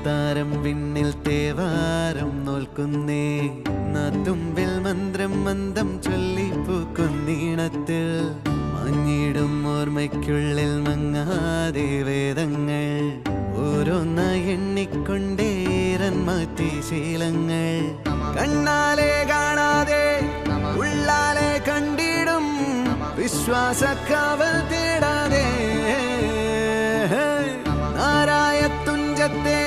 താരം വിണ്ണിൽ തേവാരം നോൽക്കുന്നേ നാത്തുമ്പിൽ മന്ത്രം മന്ദം ചൊല്ലിപ്പൂക്കുന്നീണത്തിൽ മങ്ങിടും ഓർമ്മയ്ക്കുള്ളിൽ മങ്ങാതെ വേദങ്ങൾ ഓരോന്നായി എണ്ണിക്കൊണ്ടേരൻ മാറ്റി ശീലങ്ങൾ കണ്ണാലെ കാണാതെ ഉള്ളാലെ കണ്ടിടും വിശ്വാസക്കാവൽ തേടാതെ നാരായ തുഞ്ചത്തെ